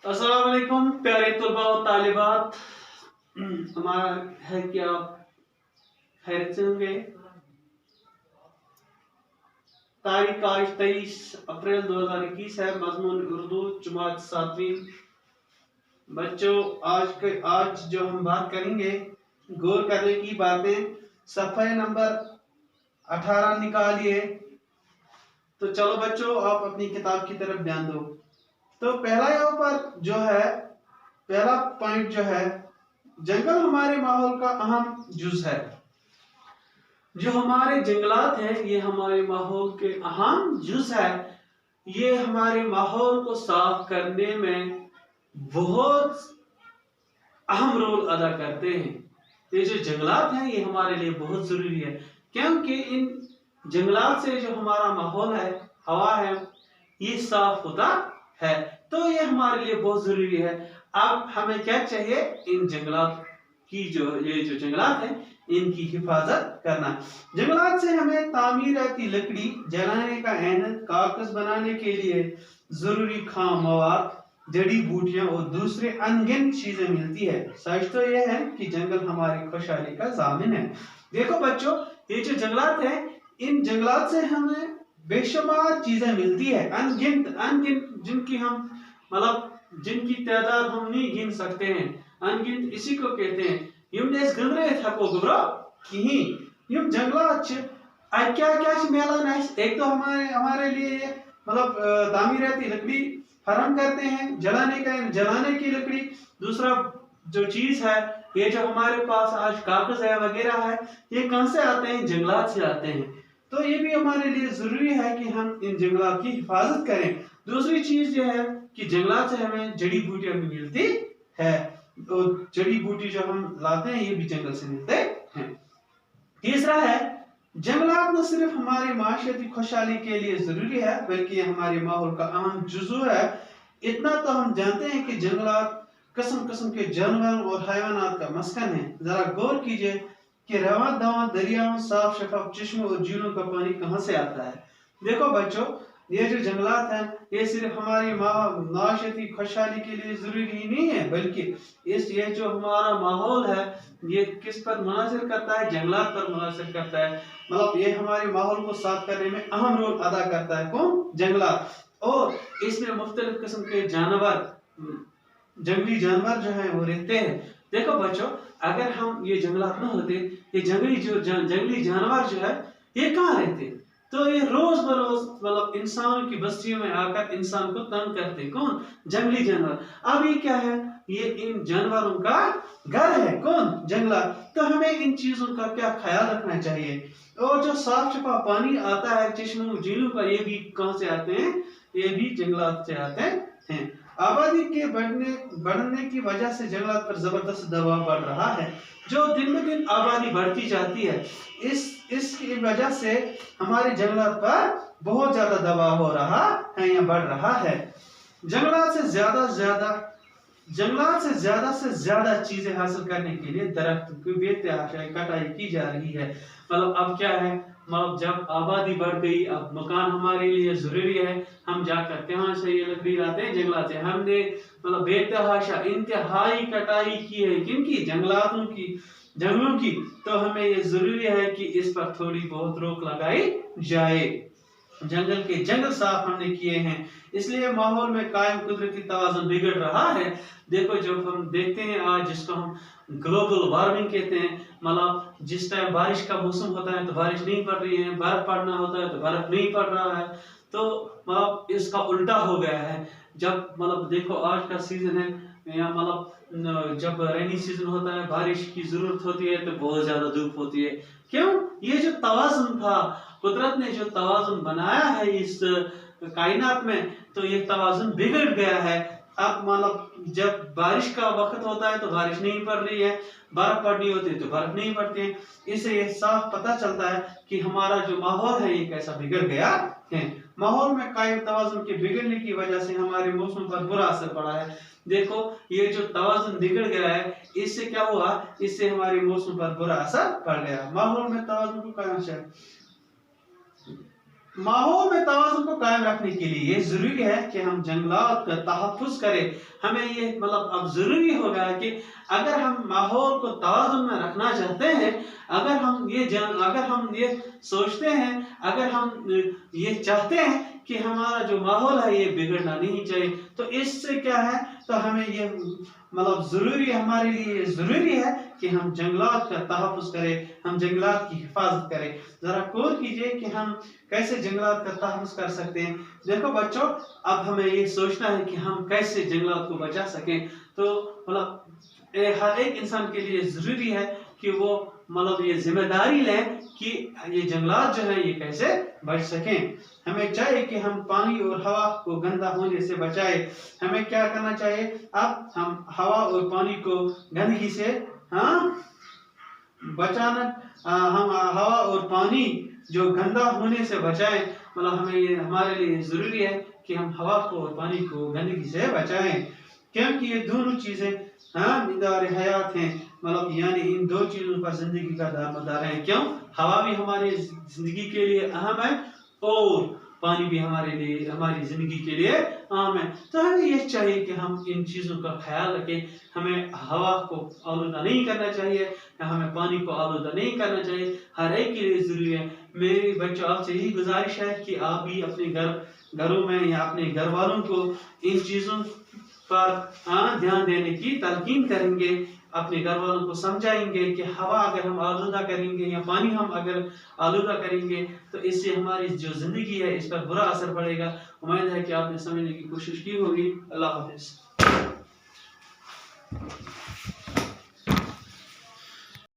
अस्सलाम वालेकुम प्यारे तलबा और तालिबात। हमारा है कि आप खैरियत से होंगे। तारीख आज 23 अप्रैल 2021 है। मजमून उर्दू जमात 7वीं। बच्चों आज जो हम बात करेंगे गौर करने की बातें, सफ़े नंबर 18 निकालिए। तो चलो बच्चों आप अपनी किताब की तरफ ध्यान दो। तो पहला यहाँ पर जो है, पहला पॉइंट जो है, जंगल हमारे माहौल का अहम जुज है। जो हमारे जंगलात हैं ये हमारे माहौल के अहम जुज है। ये हमारे माहौल को साफ करने में बहुत अहम रोल अदा करते हैं। ये जो जंगलात हैं ये हमारे लिए बहुत जरूरी है, क्योंकि इन जंगलात से जो हमारा माहौल है, हवा है, ये साफ होता है। तो ये हमारे लिए बहुत जरूरी है। अब हमें क्या चाहिए, इन जंगलात की ये जो जंगलात हैं इनकी हिफाजत करना। जंगलात से हमें तामीराती लकड़ी, जलाने का ईंधन, कागज बनाने के लिए जरूरी खाम मवाद, जड़ी बूटियां और दूसरे अनगिनत चीजें मिलती है। सच तो यह है कि जंगल हमारी खुशहाली का जामिन है। देखो बच्चों, ये जो जंगलात हैं, इन जंगलात से हमें बेशुमार चीजें मिलती है, अनगिनत जिनकी हम जिनकी तादाद हम नहीं गिन सकते हैं। अनगिनत इसी को कहते हैं। जंगलात क्या मिलान है। एक तो हमारे लिए ये तामीराती लकड़ी फराहम करते हैं, जलाने की लकड़ी। दूसरा जो चीज है, ये जो हमारे पास आज कागज है वगैरह है, ये कहां से आते हैं, जंगलात से आते हैं। तो ये भी हमारे लिए जरूरी है कि हम इन जंगलात की हिफाजत करें। दूसरी चीज यह है कि जंगलात से हमें जड़ी बूटियां भी मिलती है। तो जड़ी बूटी जो हम लाते हैं ये भी जंगल से मिलते हैं। तीसरा है, जंगलात न सिर्फ हमारे माशरती खुशहाली के लिए जरूरी है बल्कि हमारे माहौल का अहम जुज़ू है। इतना तो हम जानते हैं कि जंगलात किस्म किस्म के जानवरों और हैवानात का मस्कन है। जरा गौर कीजिए कि रवां दवां दरियाओं, साफ शफाफ चश्मों और झीलों का पानी कहां से आता है। देखो बच्चों, ये जो जंगलात हैं ये सिर्फ हमारी माशरती खुशहाली के लिए जरूरी ही नहीं है, बल्कि ये जो हमारा माहौल है ये किस पर मुनासिर करता है, जंगलात पर मुनासिर करता है। ये हमारे माहौल को साफ करने में अहम रोल अदा करता है। कौन? जंगलात। और इसमें मुख्तलिफ किस्म के जानवर, जंगली जानवर जो है वो रहते हैं। देखो बच्चों, अगर हम ये जंगलात न होते, ये जंगली जानवर जो है ये कहाँ रहते? तो ये रोज बरोज इंसानों की बस्तियों में आकर इंसान को तंग करते। कौन? जंगली जानवर। अब ये क्या है, ये इन जानवरों का घर है। कौन? जंगलात। तो हमें इन चीजों का क्या ख्याल रखना चाहिए। और जो साफ शफा पानी आता है चश्मों झीलों का, ये भी कहां से आते हैं? ये भी जंगलात से आते हैं। आबादी के बढ़ने की वजह से जंगलात पर जबरदस्त दबाव बढ़ रहा है। जो दिन ब दिन आबादी बढ़ती जाती है, इसकी वजह से हमारे जंगलात पर बहुत ज्यादा दबाव हो रहा है या बढ़ रहा है। जंगलात से ज्यादा चीजें हासिल करने के लिए दरख्त की बेतहाशाई कटाई की जा रही है। अब क्या है, जब आबादी बढ़ गई, अब मकान हमारे लिए जरूरी है। हम जाकर कहाँ से ये लकड़ी लाते हैं? जंगलात से। हमने बेतहाशा इंतहाई कटाई की है। किनकी? जंगलों की। तो हमें ये जरूरी है कि इस पर थोड़ी बहुत रोक लगाई जाए। जंगल साफ हमने किए हैं, इसलिए माहौल में कायम कुदरती तवाज़ुन बिगड़ रहा है। देखो, जब हम देखते हैं आज जिसको हम ग्लोबल वार्मिंग कहते हैं, जिस टाइम बारिश का मौसम होता है तो बारिश नहीं पड़ रही है, बर्फ पड़ना होता है तो बर्फ नहीं पड़ रहा है। तो इसका उल्टा हो गया है। जब देखो आज का सीजन है, या जब रेनी सीजन होता है, बारिश की जरूरत होती है तो बहुत ज्यादा धूप होती है। क्यों? ये जो तवाज़ुन था, कुदरत ने जो तवाज़ुन बनाया है इस कायनात में, तो ये तवाज़ुन बिगड़ गया है। अब जब बारिश का वक्त होता है तो बारिश नहीं पड़ रही है, बर्फ पड़नी होती है तो बर्फ नहीं पड़ती है। इससे ये साफ पता चलता है कि हमारा जो माहौल है ये कैसा बिगड़ गया है। माहौल में कायम तवाज़ुन के बिगड़ने की वजह से हमारे मौसम पर बुरा असर पड़ा है। देखो, ये जो तवाज़ुन बिगड़ गया है, इससे क्या हुआ? इससे हमारे मौसम पर बुरा असर पड़ गया। माहौल में तवाज़ुन को कायम रखने के लिए ये जरूरी है कि हम जंगलात का तहफ़्फ़ुज़ करें। ہمیں یہ مطلب اب ضروری ہوگا کہ اگر ہم ماحول کو توازن میں رکھنا چاہتے ہیں، اگر ہم یہ سوچتے ہیں، اگر ہم یہ چاہتے ہیں کہ ہمارا جو ماحول ہے یہ بگڑنا نہیں چاہیے، تو اس سے کیا ہے، تو ہمیں یہ مطلب ہمارے لیے ضروری ہے کہ ہم جنگلات کا تحفظ کریں، ہم جنگلات کی حفاظت کریں۔ ذرا غور کیجئے کہ ہم کیسے جنگلات کا تحفظ کر سکتے ہیں۔ دیکھو بچوں، اب ہمیں یہ سوچنا ہے کہ ہم کیسے جنگلات کو بچا سکیں۔ تو مطلب ہر ایک انسان کے لیے ضروری ہے کہ وہ مطلب یہ ذمہ داری لیں کہ یہ جنگلات جو ہیں یہ کیسے بچ سکیں۔ ہمیں چاہیے کہ ہم پانی اور ہوا کو گندا ہونے سے بچائیں۔ ہمیں کیا کرنا چاہیے؟ اب ہم ہوا اور پانی کو گندگی سے بچانا، ہم ہوا اور پانی جو گندا ہونے سے بچائیں، مطلب ہمیں یہ ہمارے لیے ضروری ہے کہ ہم ہوا کو اور پانی کو گندگی سے بچائیں، کیونکہ یہ دونوں چیزیں مدار حیات ہیں، مطلب یعنی ان دو چیزوں پر زندگی کا دارمدار ہے۔ کیوں؟ ہوا بھی ہماری زندگی کے لیے اہم ہے اور پانی بھی ہماری زندگی کے لیے اہم ہے۔ تو ہمیں یہ چاہیے کہ ہم ان چیزوں کا خیال رکھیں۔ ہمیں ہوا کو آلودہ نہیں کرنا چاہیے، ہمیں پانی کو آلودہ نہیں کرنا چاہیے، ہر ایک کے لیے ضروری ہے۔ میری بچوں آپ سے یہی گزارش ہے کہ آپ بھی اپنے گھروں میں یا اپنے گھر والوں کو ان چیزوں پر دھیان دینے کی تلقین کریں گے، اپنے گھر والوں کو سمجھائیں گے کہ ہوا اگر ہم آلودہ کریں گے یا پانی ہم اگر آلودہ کریں گے تو اس سے ہماری جو زندگی ہے اس پر برا اثر پڑے گا۔ امید ہے کہ آپ نے سمجھنے کی کوشش کی ہوگی۔ اللہ حافظ۔